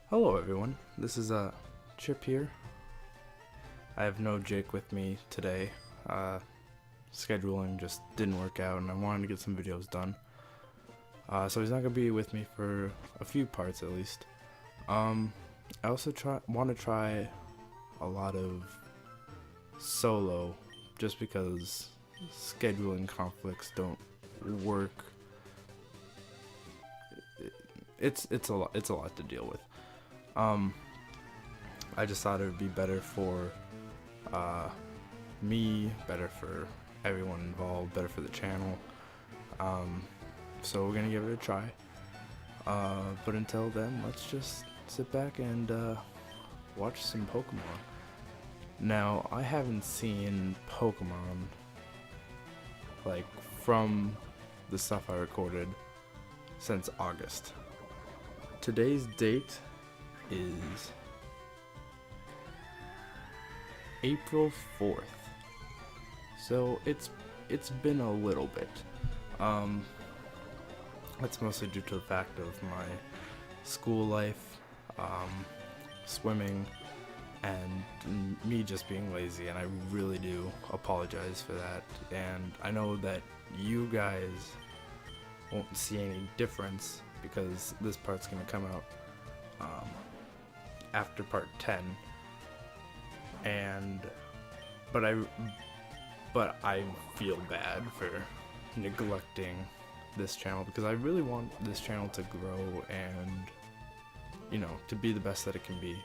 Hello everyone, this is Chip here. I have no Jake with me today. Scheduling just didn't work out and I wanted to get some videos done. So he's not going to be with me for a few parts at least. I also want to try a lot of solo just because scheduling conflicts don't work. It's a lot to deal with. I just thought it would be better for me, better for everyone involved, better for the channel. So we're gonna give it a try. But until then, let's just sit back and watch some Pokemon. Now, I haven't seen Pokemon like from the stuff I recorded since August. Today's date is April 4th, so it's been a little bit. That's mostly due to the fact of my school life, swimming, and me just being lazy, and I really do apologize for that. And I know that you guys won't see any difference because this part's gonna come out after part 10, and but I feel bad for neglecting this channel because I really want this channel to grow and, you know, to be the best that it can be.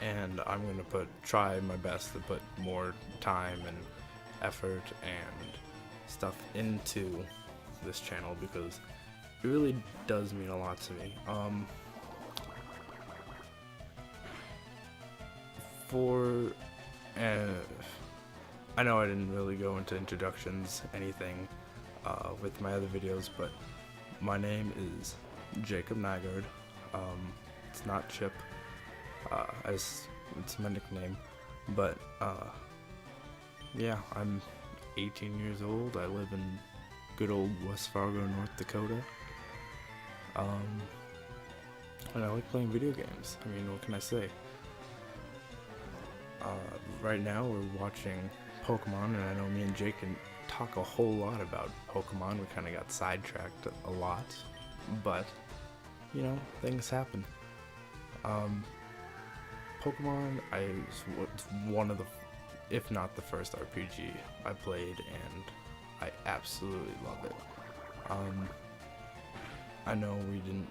And I'm gonna try my best to put more time and effort and stuff into this channel because it really does mean a lot to me. I know I didn't really go into introductions, anything, with my other videos, but my name is Jacob Nygaard. It's not Chip, as it's my nickname, but yeah, I'm 18 years old. I live in good old West Fargo, North Dakota. And I like playing video games. I mean, what can I say? Right now we're watching Pokemon, and I know me and Jake can talk a whole lot about Pokemon. We kind of got sidetracked a lot, but, you know, things happen. Pokemon, was one of the, if not the first RPG I played, and I absolutely love it. I know we didn't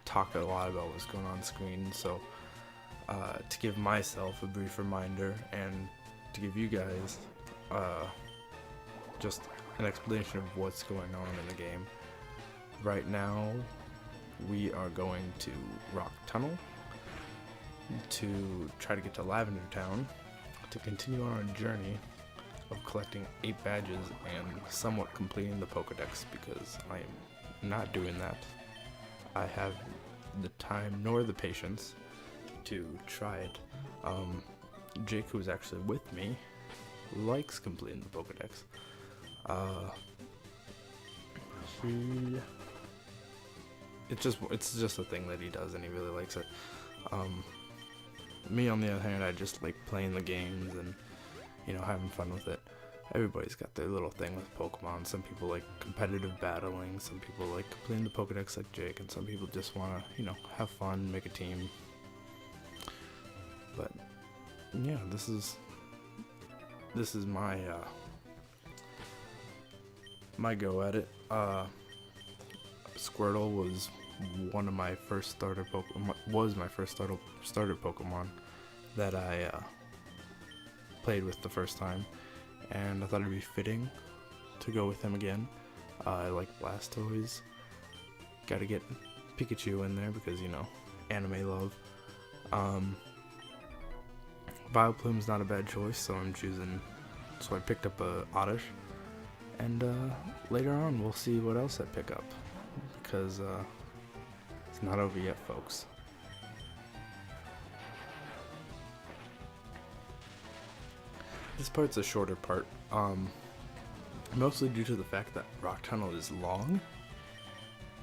talk a lot about what's going on screen, so to give myself a brief reminder and to give you guys just an explanation of what's going on in the game. Right now, we are going to Rock Tunnel to try to get to Lavender Town to continue on our journey of collecting 8 badges and somewhat completing the Pokedex, because I am not doing that. I have the time nor the patience to try it. Jake, who is actually with me, likes completing the Pokedex. It's just a thing that he does, and he really likes it. Me, on the other hand, I just like playing the games and, you know, having fun with it. Everybody's got their little thing with Pokemon. Some people like competitive battling, some people like completing the Pokedex like Jake, and some people just want to, you know, have fun, make a team. But yeah, this is my my go at it. Squirtle was one of my first starter Pokemon. Was my first starter Pokemon that I played with the first time, and I thought it'd be fitting to go with him again. I like Blastoise. Got to get Pikachu in there because, you know, anime love. Vileplume's not a bad choice, so I picked up a Oddish, and later on we'll see what else I pick up, because it's not over yet, folks. This part's a shorter part, mostly due to the fact that Rock Tunnel is long,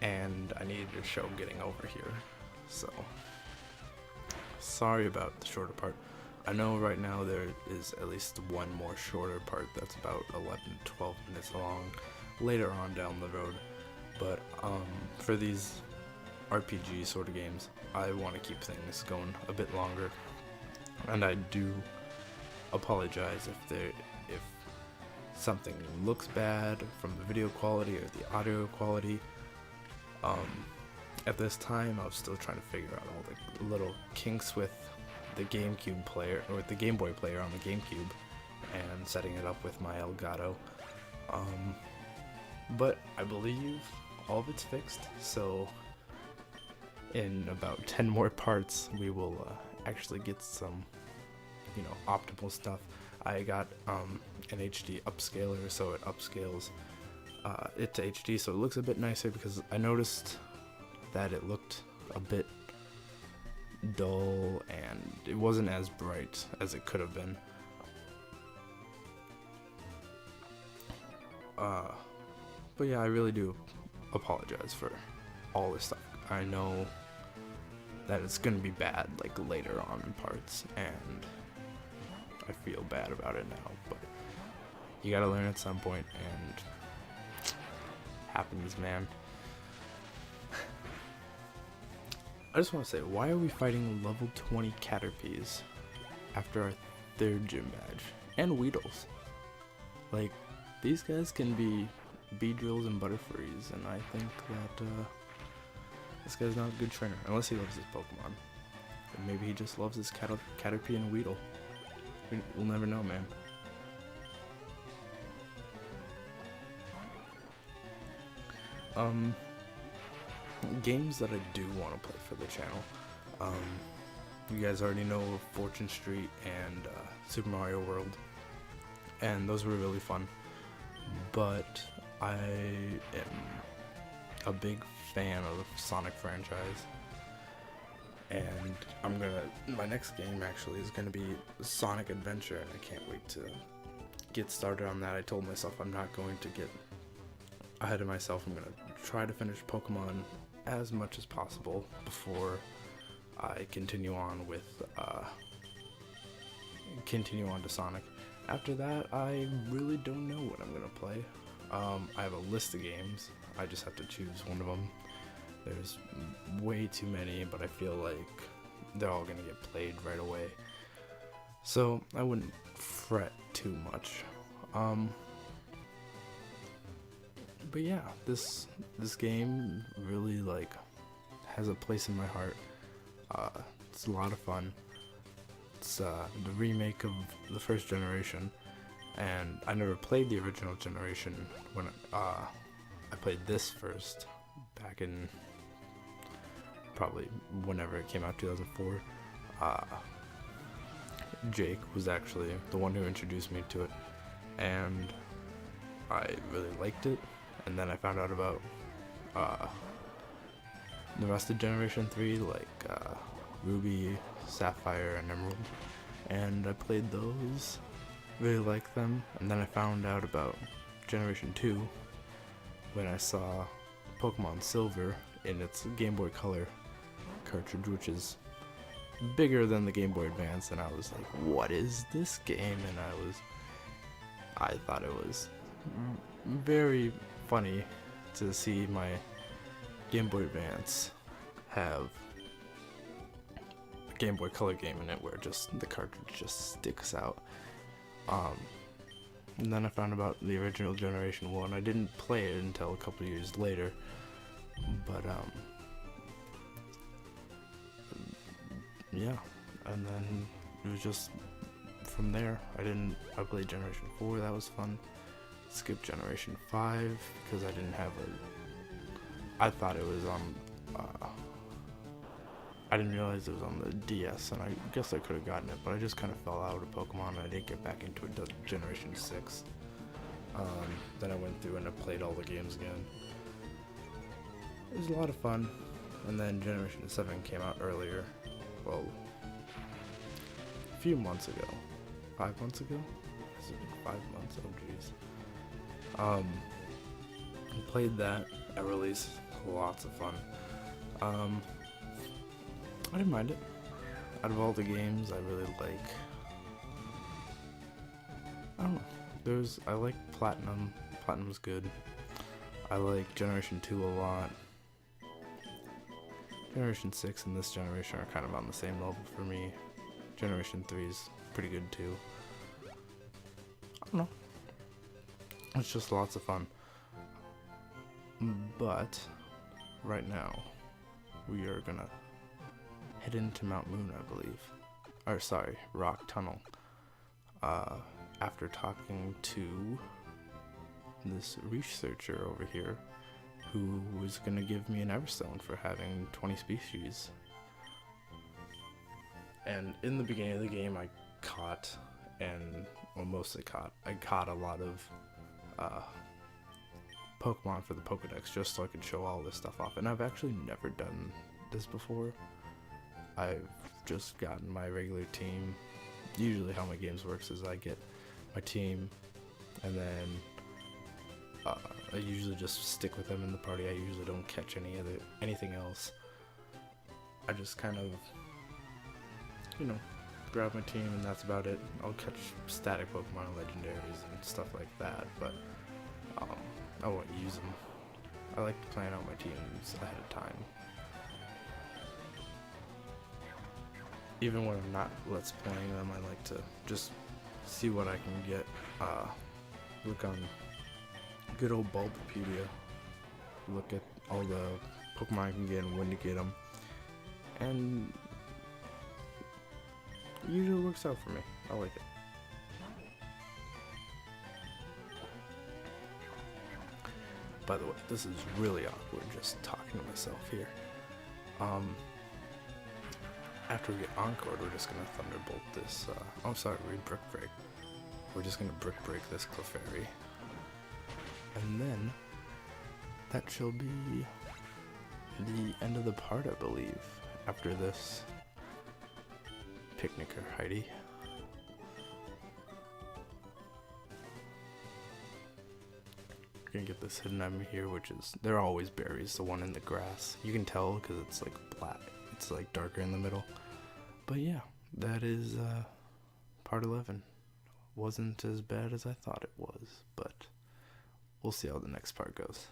and I needed a show getting over here. So, sorry about the shorter part. I know right now there is at least one more shorter part that's about 11 to 12 minutes long later on down the road. But for these RPG sort of games, I want to keep things going a bit longer. And I do apologize if something looks bad from the video quality or the audio quality. At this time, I was still trying to figure out all the little kinks with the GameCube player, or with the Game Boy player on the GameCube, and setting it up with my Elgato. But I believe all of it's fixed, so in about 10 more parts, we will actually get some, optimal stuff. I got an HD upscaler, so it upscales it to HD, so it looks a bit nicer, because I noticed that it looked a bit dull and it wasn't as bright as it could have been. But yeah, I really do apologize for all this stuff. I know that it's gonna be bad like later on in parts, and I feel bad about it now, but you gotta learn at some point, and happens, man. I just want to say, why are we fighting level 20 Caterpies after our 3rd gym badge? And Weedles. Like, these guys can be Beedrills and Butterfrees, and I think that this guy's not a good trainer, unless he loves his Pokemon. Or maybe he just loves his Caterpie and Weedle. We'll never know, man. Games that I do want to play for the channel. You guys already know of Fortune Street and Super Mario World, and those were really fun. But I am a big fan of the Sonic franchise, and my next game actually is gonna be Sonic Adventure, and I can't wait to get started on that. I told myself I'm not going to get ahead of myself. I'm gonna try to finish Pokemon as much as possible before I continue on to Sonic. After that, I really don't know what I'm gonna play. I have a list of games. I just have to choose one of them. There's way too many, but I feel like they're all gonna get played right away, so I wouldn't fret too much. But yeah, this game really has a place in my heart. It's a lot of fun. It's the remake of the first generation, and I never played the original generation when I played this first back in probably whenever it came out, 2004. Jake was actually the one who introduced me to it, and I really liked it. And then I found out about the rest of Generation 3, like Ruby, Sapphire, and Emerald, and I played those, really liked them. And then I found out about Generation 2 when I saw Pokemon Silver in its Game Boy Color cartridge, which is bigger than the Game Boy Advance, and I was like, what is this game? And I thought it was very funny to see my Game Boy Advance have a Game Boy Color game in it where just the cartridge just sticks out. And then I found about the original Generation 1. I didn't play it until a couple years later, but yeah, and then it was just from there. I played Generation 4, that was fun. Skipped Generation 5 because I didn't have I thought it was on, I didn't realize it was on the DS, and I guess I could have gotten it, but I just kind of fell out of Pokemon, and I didn't get back into it until Generation 6. Then I went through and I played all the games again. It was a lot of fun, and then Generation 7 came out earlier, well, a few months ago. 5 months ago? Has it been 5 months? Oh jeez. I played that at release lots of fun. I didn't mind it. Out of all the games, I really like. I don't know. I like Platinum. Platinum's good. I like Generation 2 a lot. Generation 6 and this generation are kind of on the same level for me. Generation 3 is pretty good too. I don't know. It's just lots of fun. But right now, we are gonna head into Mount Moon, I believe. Or sorry, Rock Tunnel. After talking to this researcher over here, who was gonna give me an Everstone for having 20 species. And in the beginning of the game, I caught a lot of Pokemon for the Pokedex just so I could show all this stuff off. And I've actually never done this before. I've just gotten my regular team. Usually how my games works is I get my team and then I usually just stick with them in the party. I usually don't catch anything else. I just kind of, grab my team and that's about it. I'll catch static Pokemon and legendaries and stuff like that, but I won't use them. I like to plan out my teams ahead of time. Even when I'm not let's playing them, I like to just see what I can get. Look on good old Bulbapedia. Look at all the Pokemon I can get and when to get them. And it usually works out for me. I like it. By the way, this is really awkward just talking to myself here. After we get Encored, we're just gonna Thunderbolt this, Brick Break. We're just gonna Brick Break this Clefairy. And then, that shall be the end of the part, I believe. After this, Picnicker Heidi. We're gonna get this hidden item here, which is, they're always berries, the one in the grass. You can tell because it's like black, it's like darker in the middle. But yeah, that is part 11. Wasn't as bad as I thought it was, but we'll see how the next part goes.